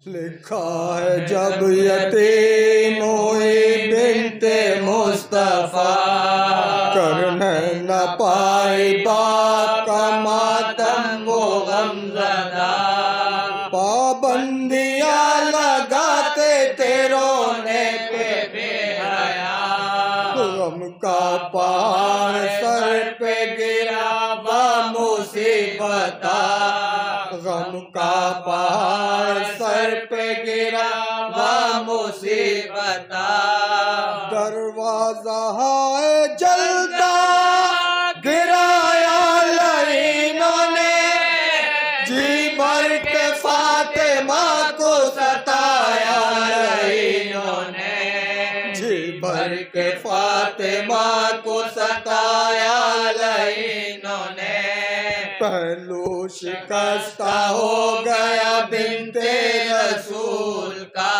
लिखा है जब यतीम हुई बिन्ते मुस्तफा, करने न पाई बाप का मातम वो गमज़दा। पाबंदियाँ लगाते थे रोने पे बेहया, गम का पहाड़ सर पे गिरा व मुसीबता। गम का पहाड़ सर पे गिरा व मुसीबता। दरवाजा है जलता गिराया लईनों ने, जी भर के फातिमा को सताया लईनों ने। जी भर के फातिमा को सताया लईनों ने। पहलू शिकस्ता हो गया बिन्ते रसूल का,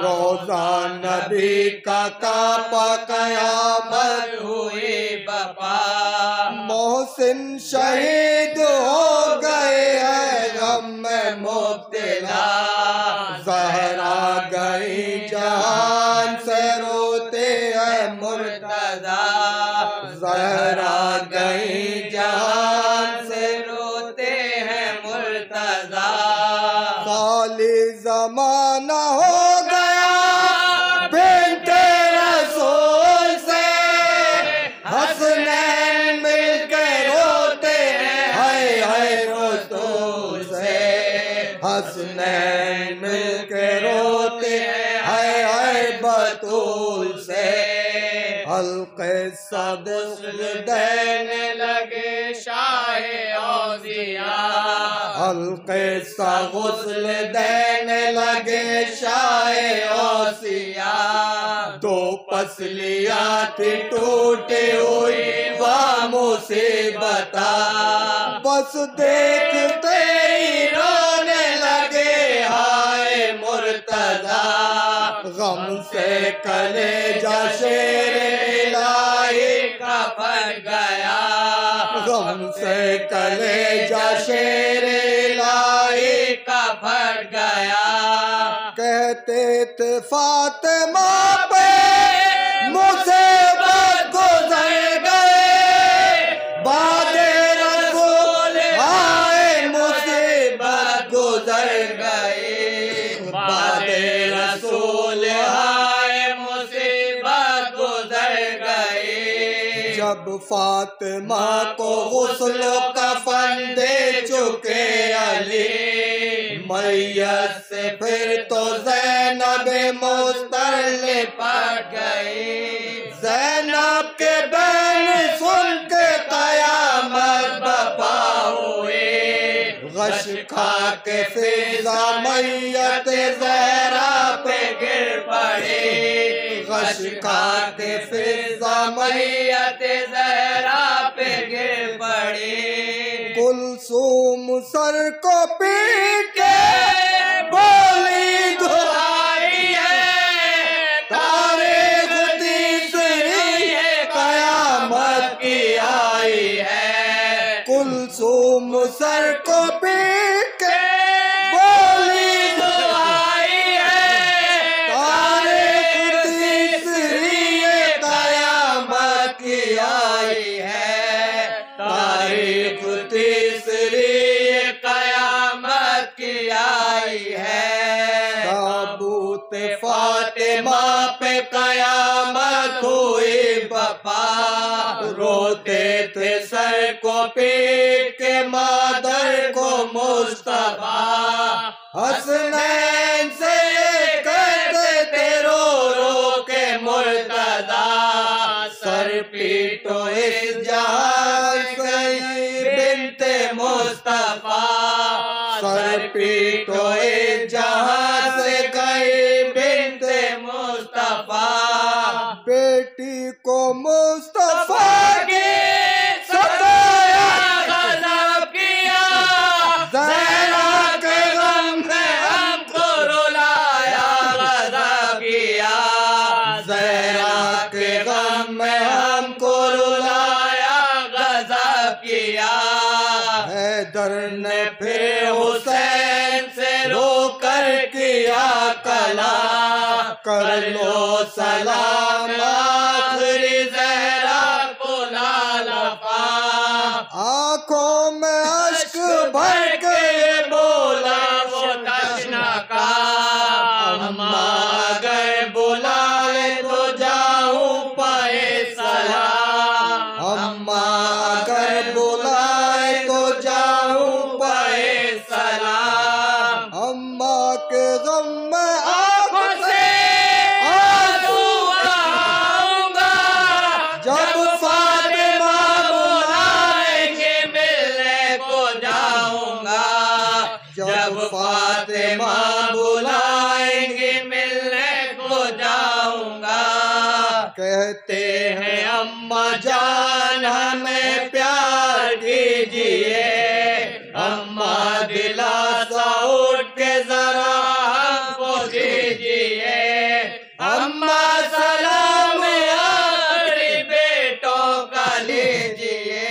रोज़ा नबी का कापा क़यामत हुई बपा। मोहसिन शहीद हो गए हैं गम में मुब्तला, ज़हरा गई जहान से रोते हैं मुर्तज़ा। ज़हरा गई जहान से रोते हैं मुर्तज़ा। खाली ज़माना हो गया बिन्ते रसूल से, हसनैन मिलके रोते हैं हाय हाय रसूल से। हसनैन मिलके रोते हैं हाय हाय बतूल से। हल्के सदक़ देने लगे शाहे औज़िया, हल्के सा गुस्ल देने लगे शाहे औसिया। दो पसलियाँ थी टूटी हुई वह मुसीबता, बस देखते ही रोने लगे हाय मुर्तज़ा। गम से कलेजा शेर इलाही का फट गया, गम से कलेजा शेर इलाही का फट गया। कहते थे फातिमा पे मुसीबत गुज़र गए, बादे रसूल आए मुसीबत गुज़र गई। बादे रसूल आए मुसीबत गुज़र गई। जब फातिमा को गुस्ल कफन दे चुके अली, मैयत से फिर तो ज़ैनब मुस्तलिफ़ पट गई। ज़ैनब के बैन सुन के क़यामत बपा हुई, गश खा के फ़िज़ा मैयत ज़हरा पे गिर पड़ी। गश खा के फ़िज़ा मैयत ज़हरा पे गिर पड़ी। कुलसूम सर को पीट के बोली दुआई है, तारीख़ तीसरी है क़यामत की आई है। कुलसूम सर को पीट के बोली दुआई है, तारीख़ तीसरी है क़यामत की आई है। तारीख़ तीसरी क़यामत की आई है। ताबूत फातिमा पे क़यामत हुई बपा, रोते थे सर को पीट के मादर को मुस्तफा। हसनैन से कहते थे रो रो के मुर्तज़ा, सर पीटो इस जहां से बिन्ते मुस्तफा। सर पीटो इस जहां से गई बिन्ते मुस्तफा। बेटी को मुस्तफा की सताया गज़ब किया, ज़हरा के गम में हमको रुलाया गज़ब किया। ज़हरा के गम में हमको रुलाया गज़ब किया। हैदर ने फिर हुसैन से रोकर किया कला, कर लो सलाम आखिरी ज़हरा को लालफा। आँखों में अश्क भर के बोला वो तशना का, अम्मा अगर बुलाए तो जाऊं पाए सलाम, अम्मा अगर बुलाए तो जाऊं पाए सलाम। अम्मा के गम में आँखों से आंसू बहाऊंगा, जब फातिमा बुलाएंगे मिलने को जाऊंगा, जब फातिमा बुलाएंगे मिलने को जाऊंगा। कहते हैं अम्मा जान हमें प्यार कीजिए, अम्मा दिलासा उठ के जरा हमको दीजिए। अम्मा सलाम आखिरी बेटों का लीजिए,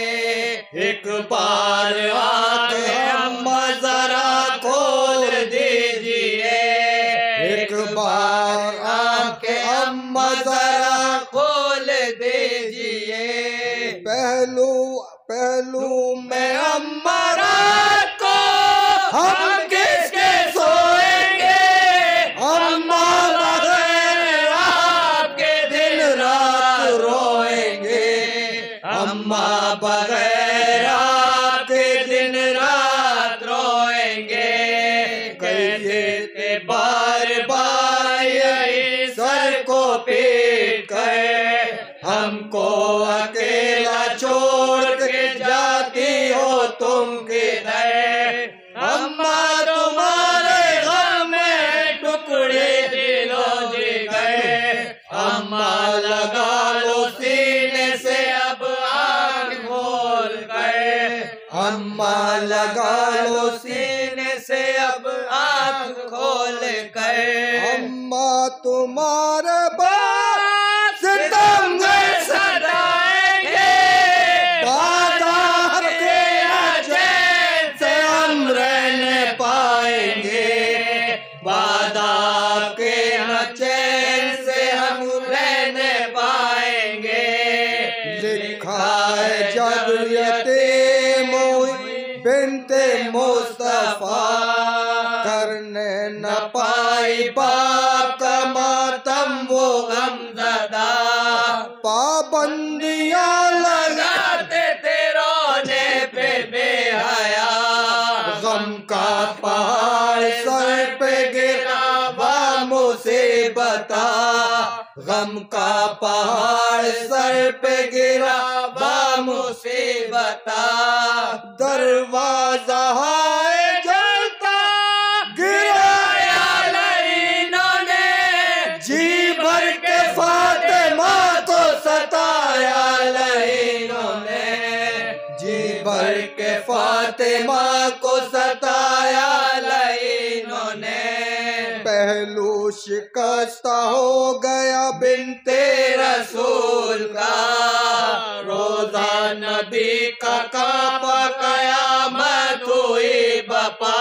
एक बार आंखें अम्मा जरा खोल दीजिए, एक बार आंखें अम्मा जरा खोल दीजिए। पहलू पहलू में अम्मा रात को हम किसके सोएंगे, अम्मा बगैर आपके दिन रात रोएंगे, अम्मा बगैर आपके दिन रात रोएंगे। कहते बार बार यही सर को पीट कर, हमको अकेला छोड़ के जाती हो तुम किधर। अम्मा तुम्हारे गम में टुकड़े दिलों जिगर, अम्मा लगा लो सीने से अब आग खोल कर, अम्मा लगा लो सीने से अब आग खोल कर। अम्मा तुम्हारे बाद सितमगर सदाएंगे, बादशाह के चैन से हम रहने पाएंगे, बादशाह के चैन से हम रहने पाएंगे। लिखा है जब यतीम हुई बिन्ते मुस्तफा, करने न पाई बाप का मातम वो गमज़दा। पाबंदियां लगाते थे रोने पे बेहया, गम का पहाड़ सर पे गिरा बा मुसीबता, गम का पहाड़ सर पे गिरा बा मुसीबता। दरवाजा है जलता गिराया लईनों ने, जी भर के फातिमा को सताया लईनों ने, जी भर के फातिमा को सताया लईनों ने। पहलू शिकस्ता हो गया बिन्ते रसूल का, रोजा नबी का कापा कयामत हुई बपा।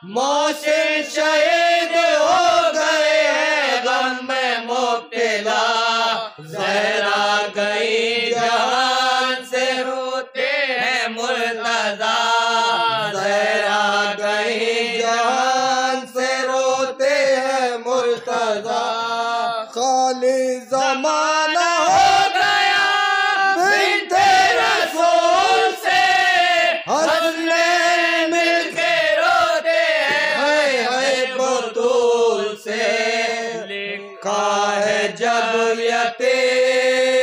मोहसिन शहीद हो गए हैं गम में मुब्तला, ज़हरा गई जहान से रोते हैं मुर्तज़ा, ज़हरा गई जहान से रोते हैं मुर्तज़ा। खाली ज़माना हो गया बिन्ते रसूल से, हंसने मिलके रोते हैं हाय बतूल से। लिखा है जब यतीम